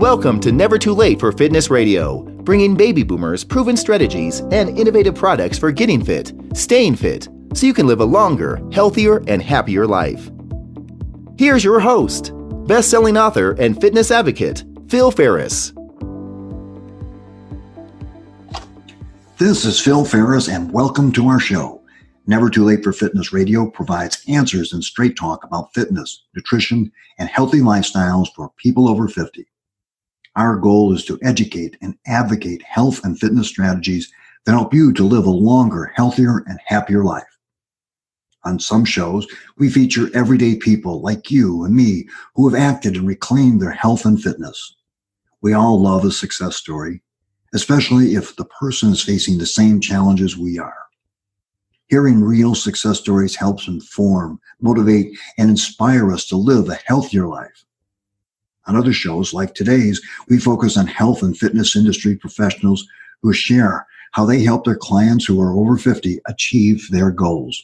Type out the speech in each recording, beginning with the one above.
Welcome to Never Too Late for Fitness Radio, bringing baby boomers proven strategies and innovative products for getting fit, staying fit, so you can live a longer, healthier, and happier life. Here's your host, best-selling author and fitness advocate, Phil Ferris. This is Phil Ferris, and welcome to our show. Never Too Late for Fitness Radio provides answers and straight talk about fitness, nutrition, and healthy lifestyles for people over 50. Our goal is to educate and advocate health and fitness strategies that help you to live a longer, healthier, and happier life. On some shows, we feature everyday people like you and me who have acted and reclaimed their health and fitness. We all love a success story, especially if the person is facing the same challenges we are. Hearing real success stories helps inform, motivate, and inspire us to live a healthier life. On other shows like today's, we focus on health and fitness industry professionals who share how they help their clients who are over 50 achieve their goals.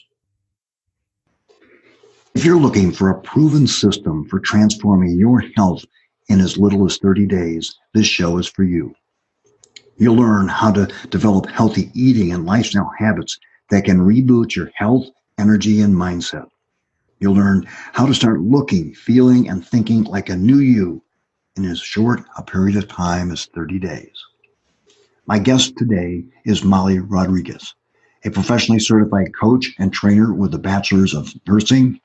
If you're looking for a proven system for transforming your health in as little as 30 days, this show is for you. You'll learn how to develop healthy eating and lifestyle habits that can reboot your health, energy, and mindset. You'll learn how to start looking, feeling, and thinking like a new you in as short a period of time as 30 days. My guest today is Molly Rodriguez, a professionally certified coach and trainer with a bachelor's of nursing,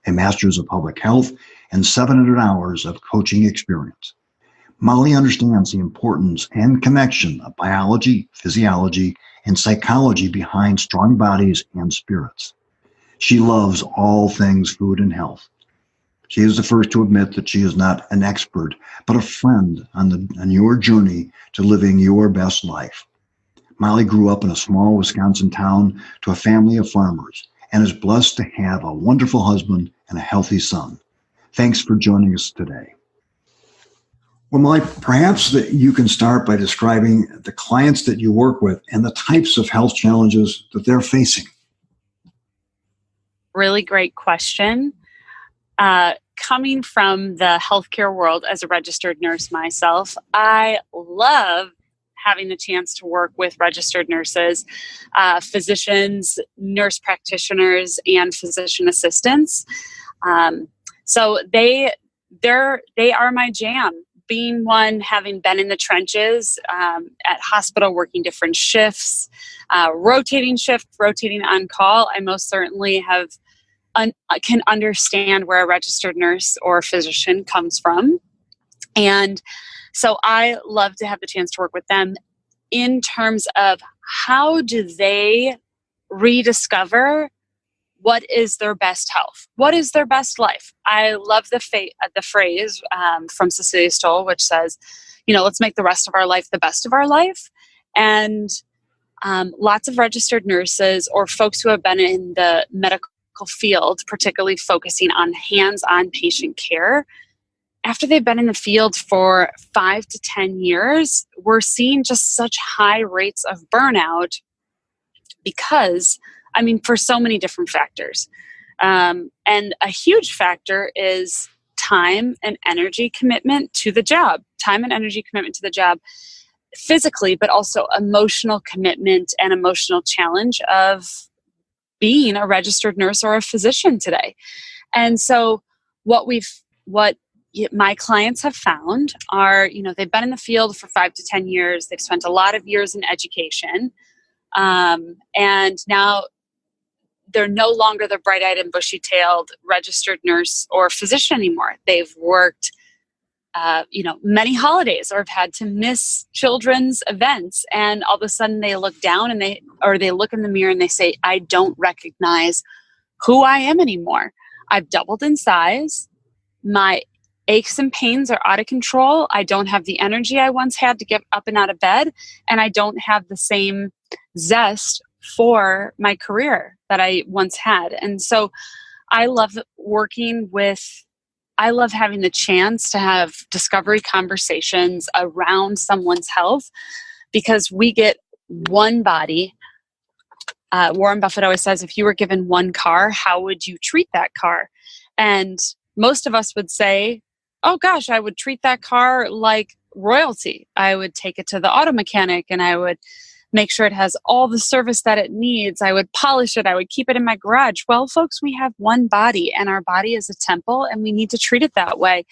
a master's of public health, and 700 hours of coaching experience. Molly understands the importance and connection of biology, physiology, and psychology behind strong bodies and spirits. She loves all things food and health. She is the first to admit that she is not an expert, but a friend on your journey to living your best life. Molly grew up in a small Wisconsin town to a family of farmers and is blessed to have a wonderful husband and a healthy son. Thanks for joining us today. Well, Molly, perhaps that you can start by describing the clients that you work with and the types of health challenges that they're facing. Really great question. Coming from the healthcare world as a registered nurse myself, I love having the chance to work with registered nurses, physicians, nurse practitioners, and physician assistants. So they are my jam. Being one, having been in the trenches at hospital, working different shifts, rotating on call, I most certainly can understand where a registered nurse or physician comes from. And so I love to have the chance to work with them in terms of how do they rediscover what is their best health? What is their best life? I love the phrase from Cecilia Stoll, which says, let's make the rest of our life the best of our life. And lots of registered nurses or folks who have been in the medical field, particularly focusing on hands-on patient care, after they've been in the field for 5 to 10 years, we're seeing just such high rates of burnout because, for so many different factors. And a huge factor is time and energy commitment to the job. Time and energy commitment to the job physically, but also emotional commitment and emotional challenge of being a registered nurse or a physician today. And so what my clients have found are, they've been in the field for 5 to 10 years. They've spent a lot of years in education. And now they're no longer the bright-eyed and bushy-tailed registered nurse or physician anymore. They've worked, many holidays or have had to miss children's events. And all of a sudden they look down and they look in the mirror and they say, I don't recognize who I am anymore. I've doubled in size. My aches and pains are out of control. I don't have the energy I once had to get up and out of bed. And I don't have the same zest for my career that I once had. And so I love having the chance to have discovery conversations around someone's health because we get one body. Warren Buffett always says, if you were given one car, how would you treat that car? And most of us would say, oh gosh, I would treat that car like royalty. I would take it to the auto mechanic and I would make sure it has all the service that it needs. I would polish it. I would keep it in my garage. Well, folks, we have one body and our body is a temple and we need to treat it that way.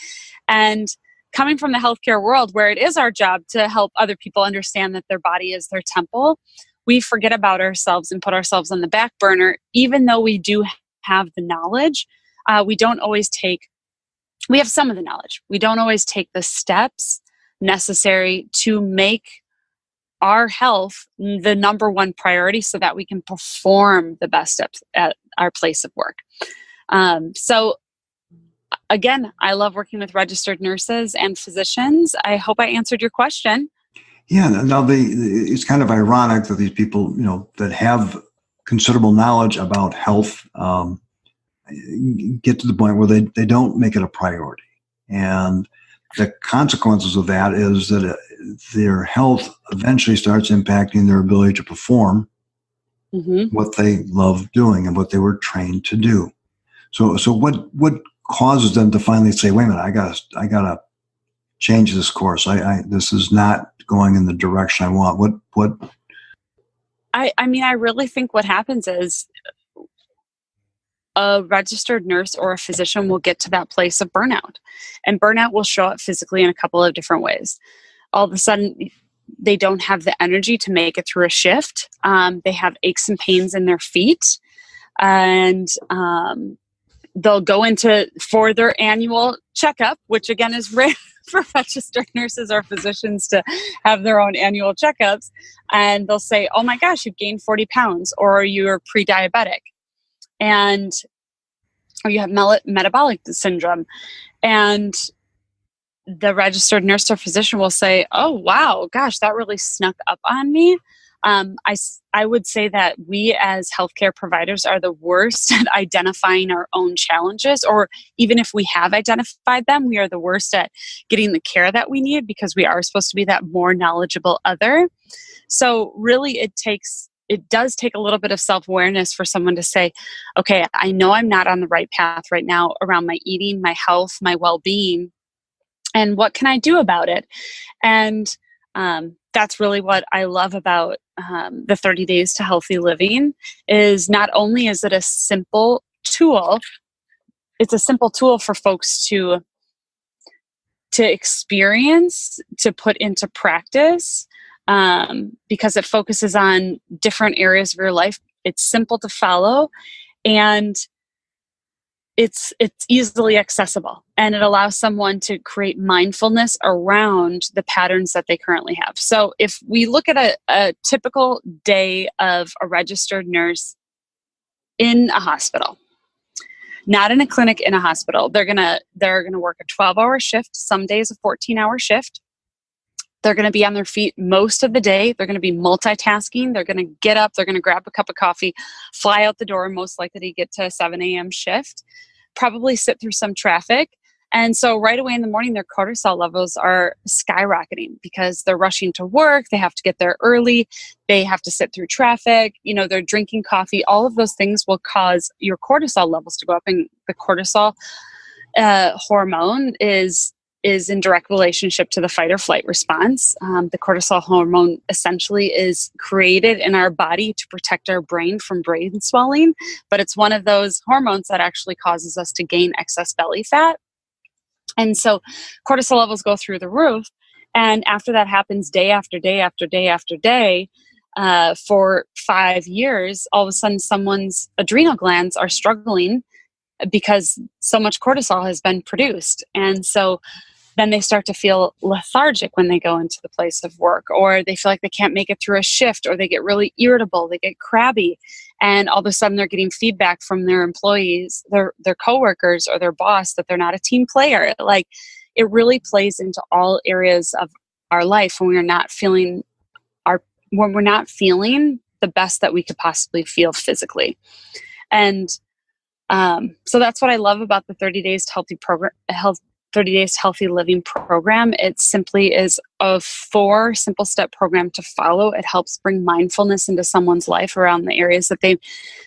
And coming from the healthcare world where it is our job to help other people understand that their body is their temple, we forget about ourselves and put ourselves on the back burner. Even though we do have the knowledge, we have some of the knowledge. We don't always take the steps necessary to make our health the number one priority so that we can perform the best at our place of work. So again, I love working with registered nurses and physicians. I hope I answered your question. Yeah. Now, it's kind of ironic that these people, that have considerable knowledge about health, get to the point where they don't make it a priority. And the consequences of that is that their health eventually starts impacting their ability to perform what they love doing and what they were trained to do. So what causes them to finally say, wait a minute, I gotta change this course. This is not going in the direction I want. What? I mean, I really think what happens is a registered nurse or a physician will get to that place of burnout. And burnout will show up physically in a couple of different ways. All of a sudden, they don't have the energy to make it through a shift. They have aches and pains in their feet. And they'll go for their annual checkup, which again is rare for registered nurses or physicians to have their own annual checkups. And they'll say, oh my gosh, you've gained 40 pounds or you're pre-diabetic. Or you have metabolic syndrome. And the registered nurse or physician will say, oh, wow, gosh, that really snuck up on me. I would say that we as healthcare providers are the worst at identifying our own challenges, or even if we have identified them, we are the worst at getting the care that we need because we are supposed to be that more knowledgeable other. So really it does take a little bit of self-awareness for someone to say, okay, I know I'm not on the right path right now around my eating, my health, my well-being, and what can I do about it? And that's really what I love about the 30 Days to Healthy Living is not only is it a simple tool, it's a simple tool for folks to experience, to put into practice, because it focuses on different areas of your life. It's simple to follow and it's easily accessible, and it allows someone to create mindfulness around the patterns that they currently have. So if we look at a typical day of a registered nurse in a hospital, not in a clinic, in a hospital, they're gonna work a 12-hour shift, some days a 14-hour shift. They're going to be on their feet most of the day. They're going to be multitasking. They're going to get up. They're going to grab a cup of coffee, fly out the door, most likely to get to a 7 a.m. shift, probably sit through some traffic. And so right away in the morning, their cortisol levels are skyrocketing because they're rushing to work. They have to get there early. They have to sit through traffic. They're drinking coffee. All of those things will cause your cortisol levels to go up. And the cortisol hormone is in direct relationship to the fight or flight response. The cortisol hormone essentially is created in our body to protect our brain from brain swelling, but it's one of those hormones that actually causes us to gain excess belly fat. And so cortisol levels go through the roof. And after that happens day after day after day after day, for 5 years, all of a sudden someone's adrenal glands are struggling because so much cortisol has been produced. And so then they start to feel lethargic when they go into the place of work, or they feel like they can't make it through a shift, or they get really irritable, they get crabby, and all of a sudden they're getting feedback from their employees, their coworkers, or their boss that they're not a team player. Like, it really plays into all areas of our life when we're not feeling the best that we could possibly feel physically. And so that's what I love about the 30 Days to Healthy program, 30 Days to Healthy Living program. It simply is a 4 simple step program to follow. It helps bring mindfulness into someone's life around the areas that they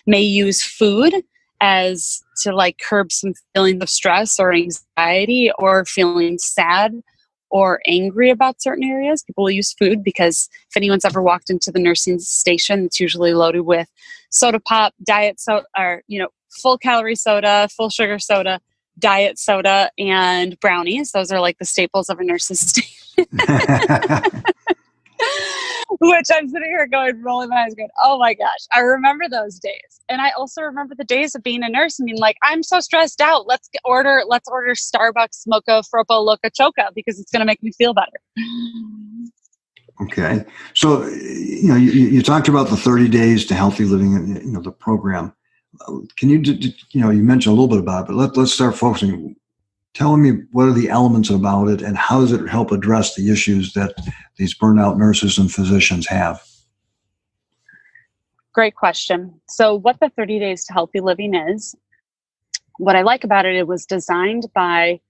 may use food as to like curb some feelings of stress or anxiety or feeling sad or angry about certain areas. People will use food because if anyone's ever walked into the nursing station, it's usually loaded with soda pop, diet soda, or, full calorie soda, full sugar soda, diet soda, and brownies. Those are like the staples of a nurse's station. Which I'm sitting here rolling my eyes going, oh my gosh, I remember those days. And I also remember the days of being a nurse and being like, I'm so stressed out. Let's order Starbucks Mocha Fropo Loca Choca because it's going to make me feel better. Okay. So, you talked about the 30 days to healthy living and, the program. Can you, you mentioned a little bit about it, but let's start focusing. Tell me what are the elements about it and how does it help address the issues that these burnout nurses and physicians have? Great question. So what the 30 Days to Healthy Living is, what I like about it, it was designed by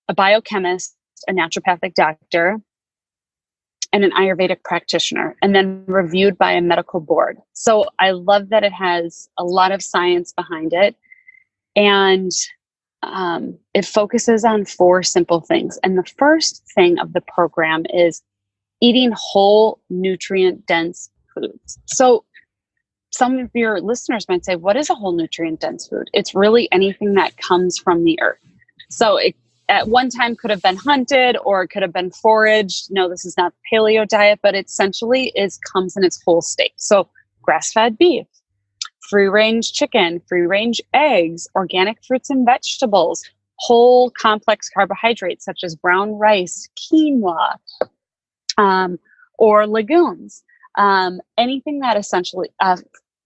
a biochemist, a naturopathic doctor, and an Ayurvedic practitioner, and then reviewed by a medical board. So I love that it has a lot of science behind it. And it focuses on 4 simple things. And the first thing of the program is eating whole, nutrient-dense foods. So some of your listeners might say, what is a whole nutrient-dense food? It's really anything that comes from the earth. So it at one time could have been hunted or it could have been foraged. No, this is not the paleo diet, but it essentially comes in its whole state. So grass-fed beef, free-range chicken, free-range eggs, organic fruits and vegetables, whole complex carbohydrates such as brown rice, quinoa, or legumes. Anything that essentially,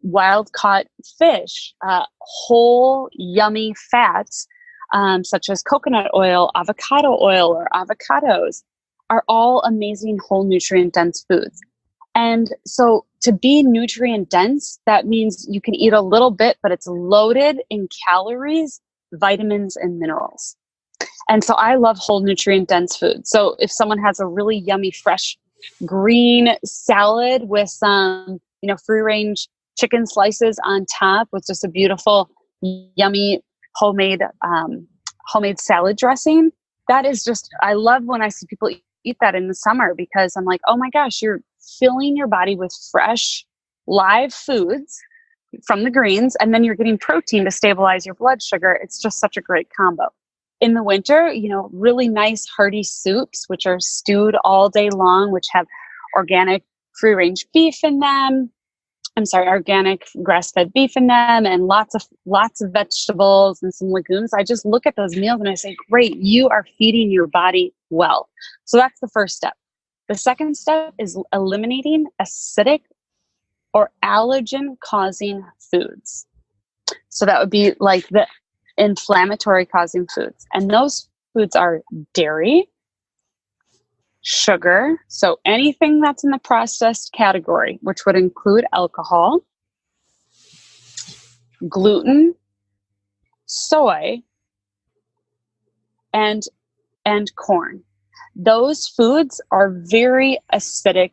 wild-caught fish, whole yummy fats, such as coconut oil, avocado oil, or avocados, are all amazing whole nutrient-dense foods. And so to be nutrient dense, that means you can eat a little bit, but it's loaded in calories, vitamins, and minerals. And so I love whole nutrient dense food. So if someone has a really yummy, fresh green salad with some, free range chicken slices on top with just a beautiful, yummy homemade salad dressing, that is just, I love when I see people eat that in the summer because I'm like, oh my gosh, you're filling your body with fresh, live foods from the greens, and then you're getting protein to stabilize your blood sugar. It's just such a great combo. In the winter, really nice hearty soups, which are stewed all day long, which have organic free-range beef in them. Organic grass-fed beef in them, and lots of vegetables and some legumes. I just look at those meals and I say, great, you are feeding your body well. So that's the first step. The second step is eliminating acidic or allergen-causing foods. So that would be like the inflammatory-causing foods. And those foods are dairy, sugar, so anything that's in the processed category, which would include alcohol, gluten, soy, and corn. Those foods are very acidic.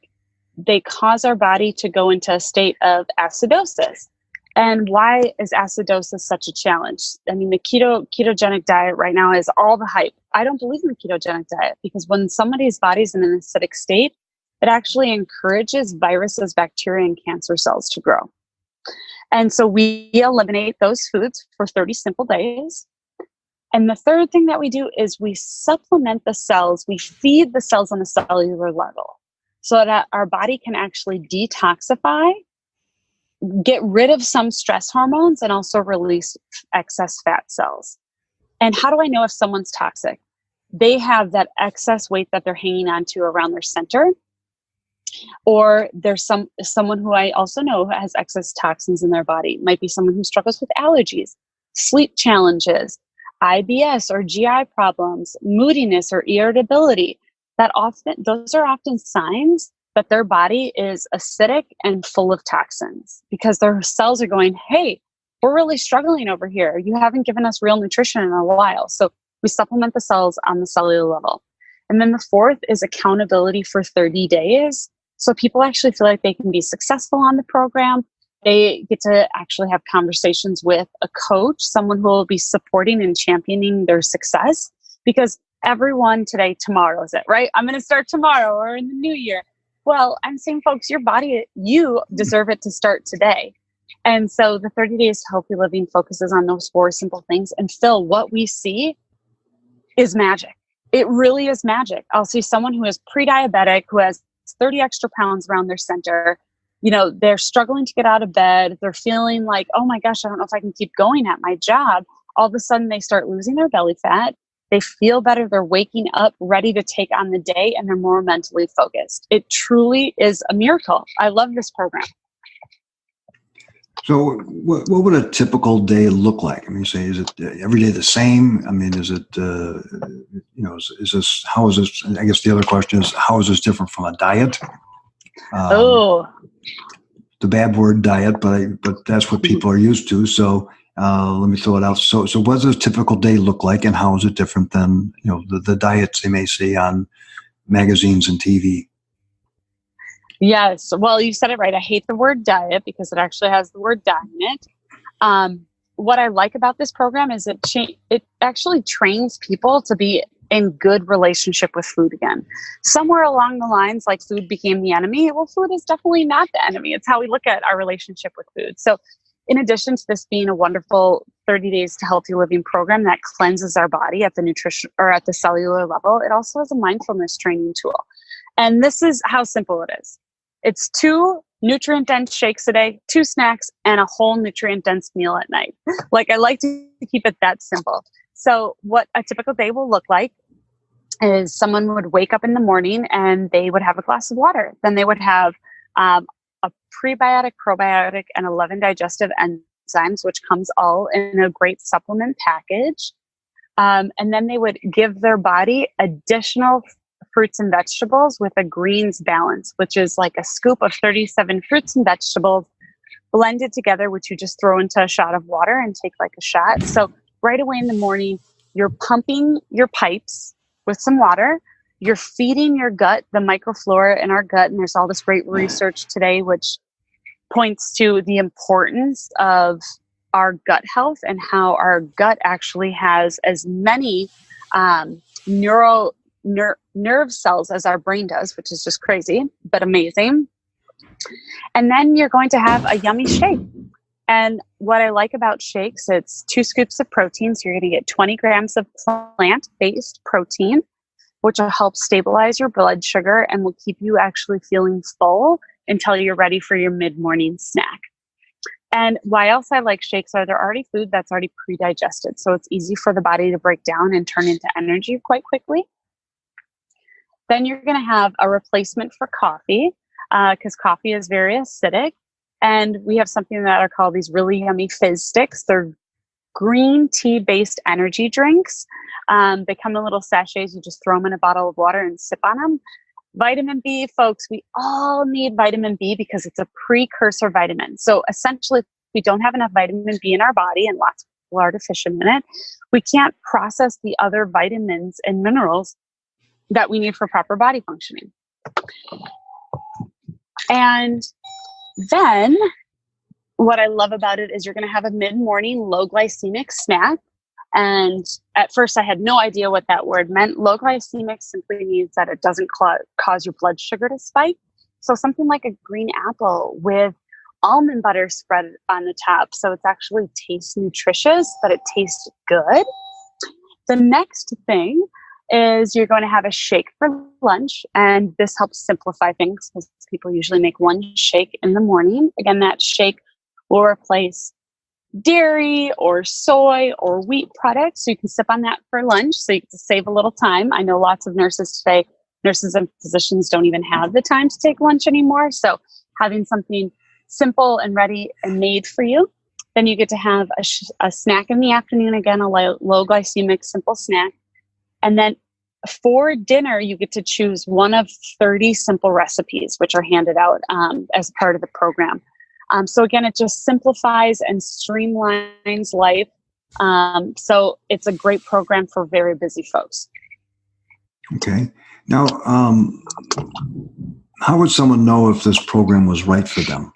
They cause our body to go into a state of acidosis. And why is acidosis such a challenge? I mean, the ketogenic diet right now is all the hype. I don't believe in the ketogenic diet because when somebody's body's in an acidic state, it actually encourages viruses, bacteria, and cancer cells to grow. And so we eliminate those foods for 30 simple days. And the third thing that we do is we supplement the cells. We feed the cells on a cellular level so that our body can actually detoxify, get rid of some stress hormones, and also release excess fat cells. And how do I know if someone's toxic? They have that excess weight that they're hanging on to around their center, or there's someone who I also know has excess toxins in their body. It might be someone who struggles with allergies, sleep challenges, IBS or GI problems, moodiness or irritability. Those are often signs that their body is acidic and full of toxins because their cells are going, hey, we're really struggling over here. You haven't given us real nutrition in a while. So we supplement the cells on the cellular level. And then the fourth is accountability for 30 days. So people actually feel like they can be successful on the program. They get to actually have conversations with a coach, someone who will be supporting and championing their success, because everyone today, tomorrow is it, right? I'm going to start tomorrow or in the new year. Well, I'm saying, folks, your body, you deserve it to start today. And so the 30 Days to Healthy Living focuses on those 4 simple things. And Phil, what we see is magic. It really is magic. I'll see someone who is pre-diabetic, who has 30 extra pounds around their center. They're struggling to get out of bed. They're feeling like, oh my gosh, I don't know if I can keep going at my job. All of a sudden they start losing their belly fat. They feel better. They're waking up ready to take on the day, and they're more mentally focused. It truly is a miracle. I love this program. So what would a typical day look like? I mean, say, is it every day the same? I mean, is it, is this, how is this, I guess the other question is, how is this different from a diet? The bad word diet, but that's what people are used to. So let me throw it out. So what does a typical day look like, and how is it different than, the diets they may see on magazines and TV? Yes. Well, you said it right. I hate the word diet because it actually has the word diet in it. What I like about this program is it actually trains people to be in good relationship with food again. Somewhere along the lines, like food became the enemy. Well, food is definitely not the enemy. It's how we look at our relationship with food. So in addition to this being a wonderful 30 Days to Healthy Living program that cleanses our body at the nutrition or at the cellular level, it also has a mindfulness training tool. And this is how simple it is. It's 2 nutrient-dense shakes a day, 2 snacks, and a whole nutrient-dense meal at night. Like, I like to keep it that simple. So what a typical day will look like is someone would wake up in the morning and they would have a glass of water. Then they would have a prebiotic, probiotic, and 11 digestive enzymes, which comes all in a great supplement package. And then they would give their body additional fruits and vegetables with a greens balance, which is like a scoop of 37 fruits and vegetables blended together, which you just throw into a shot of water and take like a shot. So right away in the morning, you're pumping your pipes with some water. You're feeding your gut, the microflora in our gut. And there's all this great research today, which points to the importance of our gut health and how our gut actually has as many nerve cells as our brain does, which is just crazy, but amazing. And then you're going to have a yummy shake. And what I like about shakes, it's 2 scoops of protein. So you're going to get 20 grams of plant-based protein, which will help stabilize your blood sugar and will keep you actually feeling full until you're ready for your mid-morning snack. And why else I like shakes are they're already food that's already pre-digested. So it's easy for the body to break down and turn into energy quite quickly. Then you're going to have a replacement for coffee because coffee is very acidic. And we have something that are called these really yummy fizz sticks. They're green tea-based energy drinks. They come in little sachets. You just throw them in a bottle of water and sip on them. Vitamin B, folks, we all need vitamin B because it's a precursor vitamin. So essentially, if we don't have enough vitamin B in our body, and lots of people are deficient in it, we can't process the other vitamins and minerals that we need for proper body functioning. And then what I love about it is you're going to have a mid-morning low glycemic snack. And at first I had no idea what that word meant. Low glycemic simply means that it doesn't cause your blood sugar to spike. So something like a green apple with almond butter spread on the top. So it's actually tastes nutritious, but it tastes good. The next thing is you're going to have a shake for lunch. And this helps simplify things because people usually make one shake in the morning. Again, that shake will replace dairy or soy or wheat products. So you can sip on that for lunch. So you can save a little time. I know lots of nurses today, nurses and physicians don't even have the time to take lunch anymore. So having something simple and ready and made for you. Then you get to have a snack in the afternoon. Again, a low glycemic, simple snack. And then for dinner, you get to choose one of 30 simple recipes, which are handed out as part of the program. So again, it just simplifies and streamlines life. So it's a great program for very busy folks. Okay. Now, how would someone know if this program was right for them?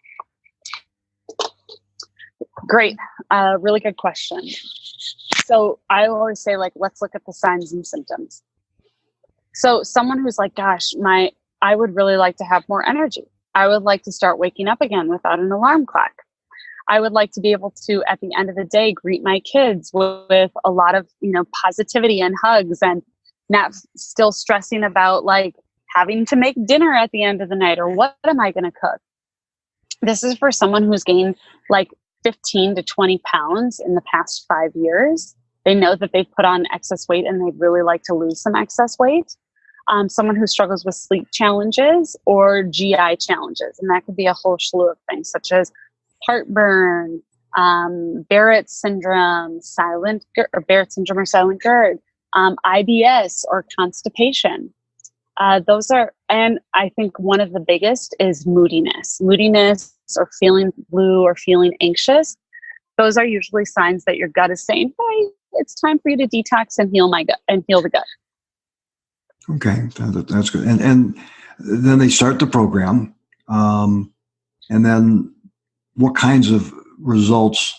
Great. Really good question. So I always say, like, let's look at the signs and symptoms. So someone who's like, gosh, I would really like to have more energy. I would like to start waking up again without an alarm clock. I would like to be able to, at the end of the day, greet my kids with a lot of, positivity and hugs, and not still stressing about like having to make dinner at the end of the night, or what am I going to cook? This is for someone who's gained like 15 to 20 pounds in the past 5 years. They know that they've put on excess weight and they'd really like to lose some excess weight. Someone who struggles with sleep challenges or GI challenges. And that could be a whole slew of things, such as heartburn, Barrett syndrome, Barrett syndrome or silent GERD, IBS or constipation. Those are, and I think one of the biggest is moodiness or feeling blue or feeling anxious. Those are usually signs that your gut is saying, hey, it's time for you to detox and heal the gut. Okay, that's good. And then they start the program, and then what kinds of results?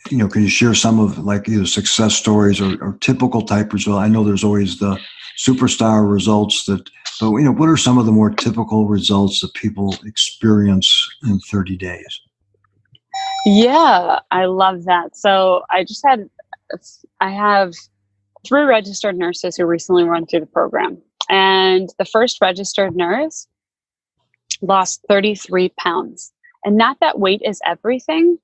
Can you share some of like either success stories or typical type results? I know there's always the superstar results but what are some of the more typical results that people experience in 30 days? Yeah, I love that. So I have 3 registered nurses who recently run through the program. And the first registered nurse lost 33 pounds. And not that weight is everything,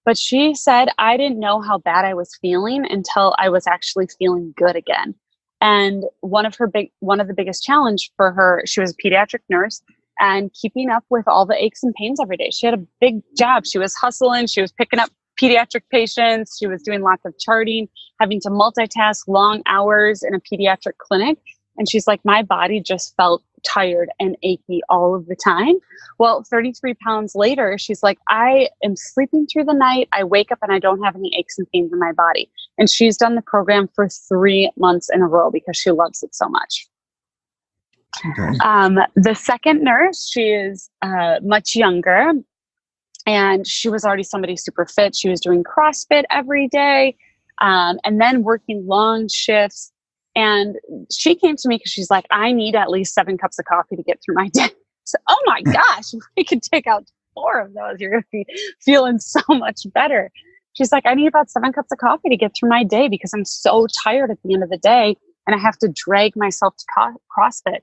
but she said, I didn't know how bad I was feeling until I was actually feeling good again. And one of the biggest challenge for her, she was a pediatric nurse, and keeping up with all the aches and pains every day. She had a big job. She was hustling. She was picking up pediatric patients. She was doing lots of charting, having to multitask long hours in a pediatric clinic. And she's like, my body just felt tired and achy all of the time. Well, 33 pounds later, she's like, I am sleeping through the night. I wake up and I don't have any aches and pains in my body. And she's done the program for 3 months in a row because she loves it so much. Okay. The second nurse, she is much younger, and she was already somebody super fit. She was doing CrossFit every day, and then working long shifts. And she came to me because she's like, I need at least 7 cups of coffee to get through my day. So, oh my gosh, if we could take out 4 of those, you're going to be feeling so much better. She's like, I need about 7 cups of coffee to get through my day because I'm so tired at the end of the day and I have to drag myself to CrossFit.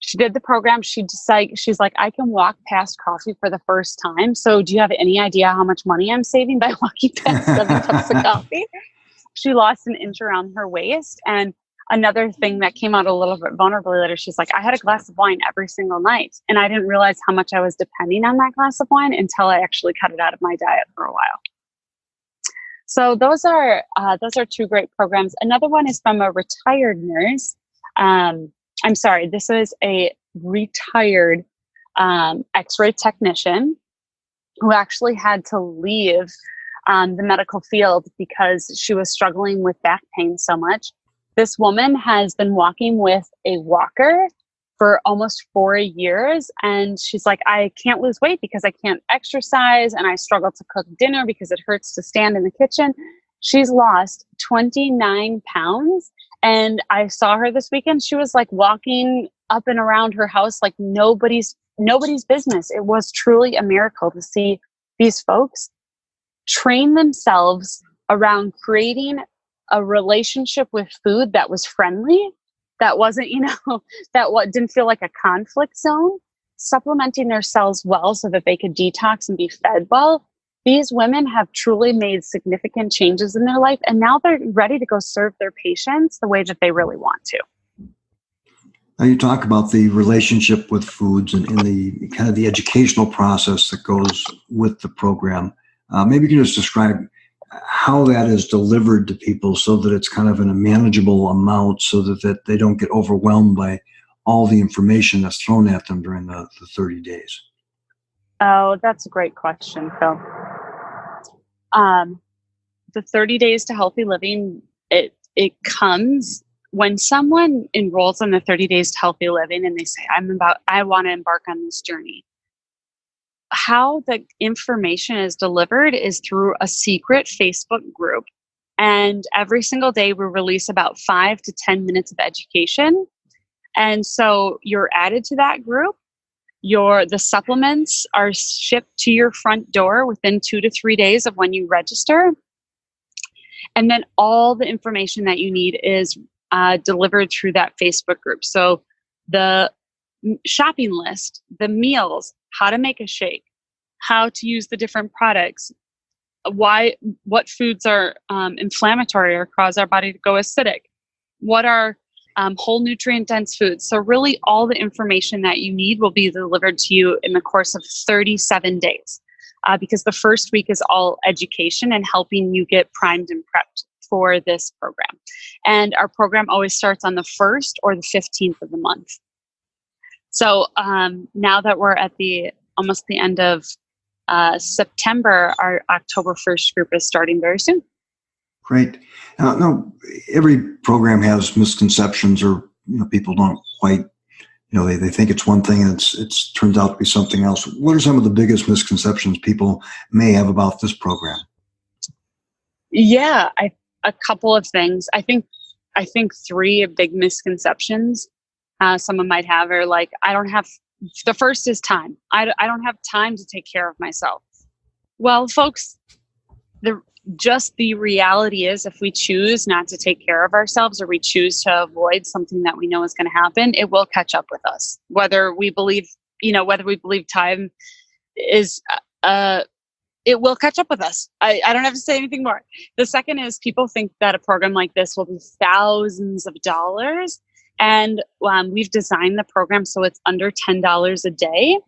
She did the program. She's like, I can walk past coffee for the first time. So do you have any idea how much money I'm saving by walking past 7 cups of coffee? She lost an inch around her waist. And another thing that came out a little bit vulnerably later, she's like, I had a glass of wine every single night. And I didn't realize how much I was depending on that glass of wine until I actually cut it out of my diet for a while. So those are 2 great programs. Another one is from a retired nurse. This is a retired X-ray technician who actually had to leave the medical field because she was struggling with back pain so much. This woman has been walking with a walker for almost 4 years. And she's like, I can't lose weight because I can't exercise and I struggle to cook dinner because it hurts to stand in the kitchen. She's lost 29 pounds. And I saw her this weekend. She was like walking up and around her house like nobody's business. It was truly a miracle to see these folks train themselves around creating a relationship with food that was friendly, that wasn't, didn't feel like a conflict zone, supplementing their cells well so that they could detox and be fed well. These women have truly made significant changes in their life, and now they're ready to go serve their patients the way that they really want to. Now you talk about the relationship with foods and the kind of the educational process that goes with the program. Maybe you can just describe how that is delivered to people so that it's kind of in a manageable amount so that they don't get overwhelmed by all the information that's thrown at them during the 30 days. Oh, that's a great question, Phil. The 30 days to healthy living, it comes when someone enrolls in the 30 days to healthy living and they say, I want to embark on this journey. how the information is delivered is through a secret Facebook group. And every single day we release about 5 to 10 minutes of education. And so you're added to that group. The supplements are shipped to your front door within 2 to 3 days of when you register. And then all the information that you need is delivered through that Facebook group. So the shopping list, the meals, how to make a shake, how to use the different products, what foods are inflammatory or cause our body to go acidic, what are whole nutrient dense foods. So really all the information that you need will be delivered to you in the course of 37 days. Because the first week is all education and helping you get primed and prepped for this program. And our program always starts on the 1st or the 15th of the month. So now that we're at almost the end of September, our October 1st group is starting very soon. Great. Now, every program has misconceptions, or people don't quite, they think it's one thing and it's turns out to be something else. What are some of the biggest misconceptions people may have about this program? Yeah, a couple of things. I think 3 big misconceptions someone might have are like, the first is time. I don't have time to take care of myself. Well, folks, the reality is, if we choose not to take care of ourselves, or we choose to avoid something that we know is going to happen, it will catch up with us. Whether we believe time is, it will catch up with us. I don't have to say anything more. The second is, people think that a program like this will be thousands of dollars. And we've designed the program so it's under $10 a day.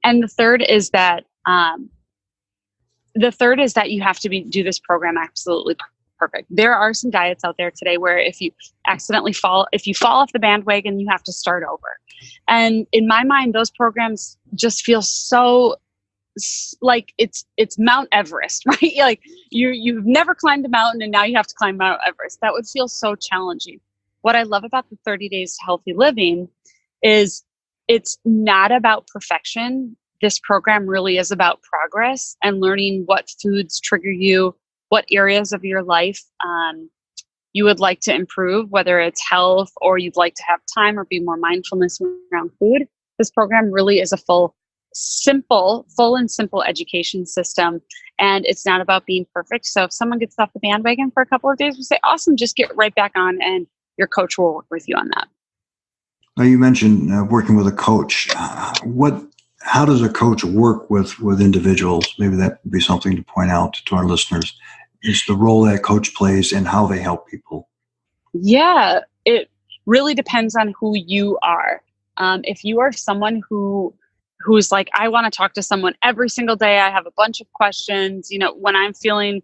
And the third is that you have to do this program absolutely perfect. There are some diets out there today where if you fall off the bandwagon, you have to start over. And in my mind, those programs just feel so like it's Mount Everest, right? Like you've never climbed a mountain and now you have to climb Mount Everest. That would feel so challenging. What I love about the 30 Days to Healthy Living is it's not about perfection. This program really is about progress and learning what foods trigger you, what areas of your life you would like to improve, whether it's health or you'd like to have time or be more mindfulness around food. This program really is a full and simple education system. And it's not about being perfect. So if someone gets off the bandwagon for a couple of days, we say, awesome, just get right back on and your coach will work with you on that. Now, you mentioned working with a coach. How does a coach work with individuals? Maybe that would be something to point out to our listeners, is the role that coach plays and how they help people. Yeah, it really depends on who you are. If you are someone who's like, I want to talk to someone every single day, I have a bunch of questions, when I'm feeling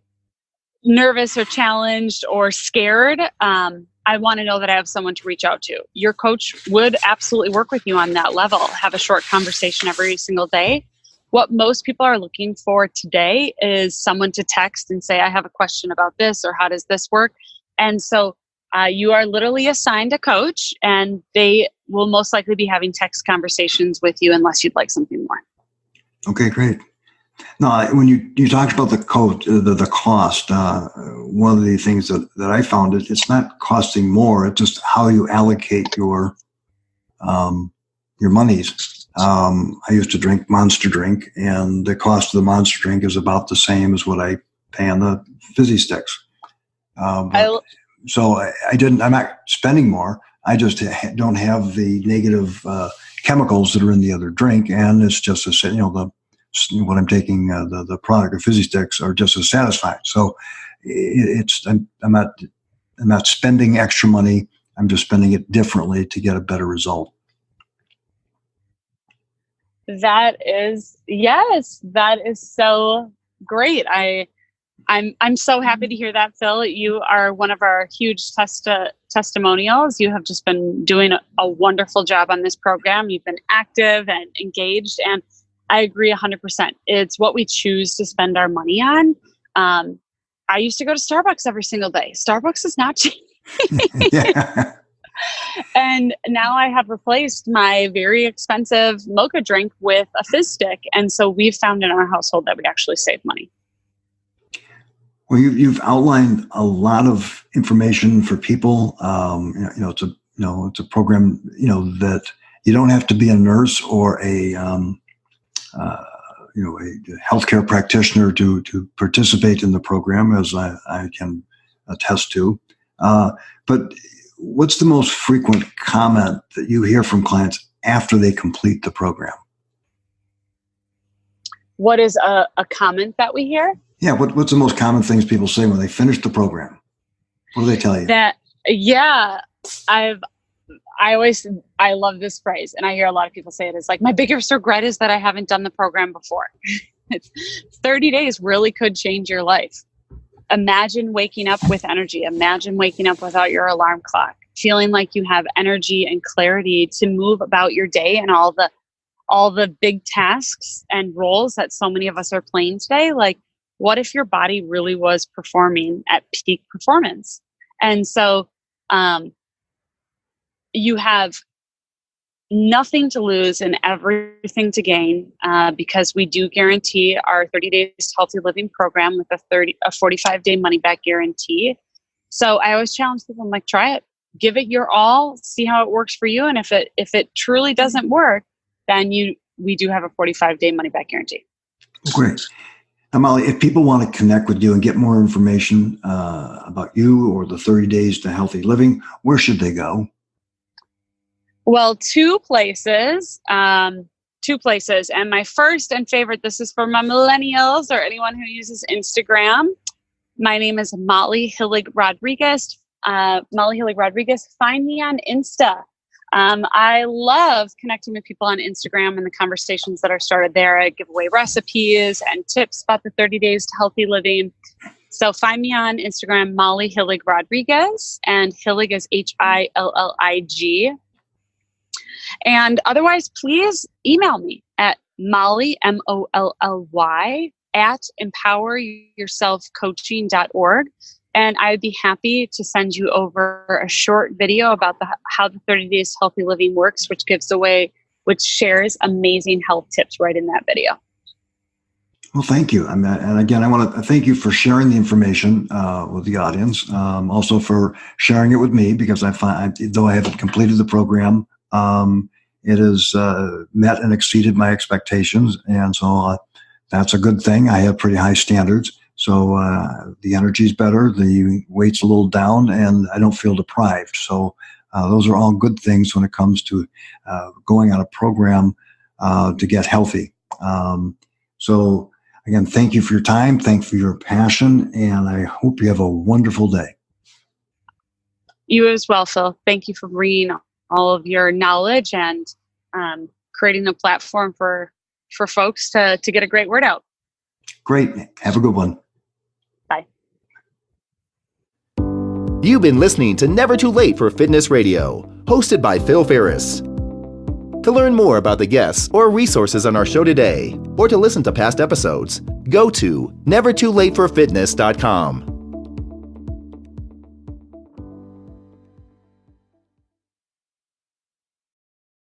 nervous or challenged or scared, I want to know that I have someone to reach out to. Your coach would absolutely work with you on that level, have a short conversation every single day. What most people are looking for today is someone to text and say, I have a question about this, or how does this work? And so you are literally assigned a coach, and they will most likely be having text conversations with you unless you'd like something more. Okay, great. Now, when you talked about the cost, one of the things that I found is it's not costing more. It's just how you allocate your monies. I used to drink Monster drink, and the cost of the Monster drink is about the same as what I pay on the Fizzy sticks. So I'm not spending more. I just don't have the negative chemicals that are in the other drink, and it's just what I'm taking, the product of Fizzy sticks are just as satisfying. So I'm not spending extra money. I'm just spending it differently to get a better result. That is so great. I'm so happy to hear that, Phil. You are one of our huge testimonials. You have just been doing a wonderful job on this program. You've been active and engaged, and I agree 100%. It's what we choose to spend our money on. I used to go to Starbucks every single day. Starbucks is not cheap. Yeah. And now I have replaced my very expensive mocha drink with a fizz stick. And so we've found in our household that we actually save money. Well, you've outlined a lot of information for people. It's a program, that you don't have to be a nurse or a healthcare practitioner to participate in the program, as I can attest to. But what's the most frequent comment that you hear from clients after they complete the program? What is a comment that we hear? Yeah, what's the most common things people say when they finish the program? What do they tell you? I love this phrase, and I hear a lot of people say it. It's like, my biggest regret is that I haven't done the program before. 30 days really could change your life. Imagine waking up with energy. Imagine waking up without your alarm clock, feeling like you have energy and clarity to move about your day and all the big tasks and roles that so many of us are playing today. Like, what if your body really was performing at peak performance? And so you have nothing to lose and everything to gain, because we do guarantee our 30 days healthy living program with a 45-day money back guarantee. So I always challenge people. I'm like, try it, give it your all, see how it works for you. And if it truly doesn't work, then we do have a 45-day money back guarantee. Great. Now, Molly, if people want to connect with you and get more information about you or the 30 days to healthy living, where should they go? Well, two places. And my first and favorite, this is for my millennials or anyone who uses Instagram. My name is Molly Hillig Rodriguez. Molly Hillig Rodriguez. Find me on Insta. I love connecting with people on Instagram and the conversations that are started there. I give away recipes and tips about the 30 days to healthy living. So find me on Instagram, Molly Hillig Rodriguez, and Hillig is Hillig. And otherwise, please email me at Molly, MOLLY, at empoweryourselfcoaching.org. And I'd be happy to send you over a short video about how the 30 days healthy living works, which shares amazing health tips right in that video. Well, thank you. And again, I want to thank you for sharing the information with the audience. Also for sharing it with me, because I find, though I haven't completed the program, it has met and exceeded my expectations. And so that's a good thing. I have pretty high standards. So the energy's better, the weight's a little down, and I don't feel deprived. So those are all good things when it comes to going on a program to get healthy. So again, thank you for your time. Thank you for your passion, and I hope you have a wonderful day. You as well, Phil. Thank you for bringing all of your knowledge and creating a platform for folks to get a great word out. Great. Have a good one. Bye. You've been listening to Never Too Late for Fitness Radio, hosted by Phil Ferris. To learn more about the guests or resources on our show today, or to listen to past episodes, go to nevertoolateforfitness.com.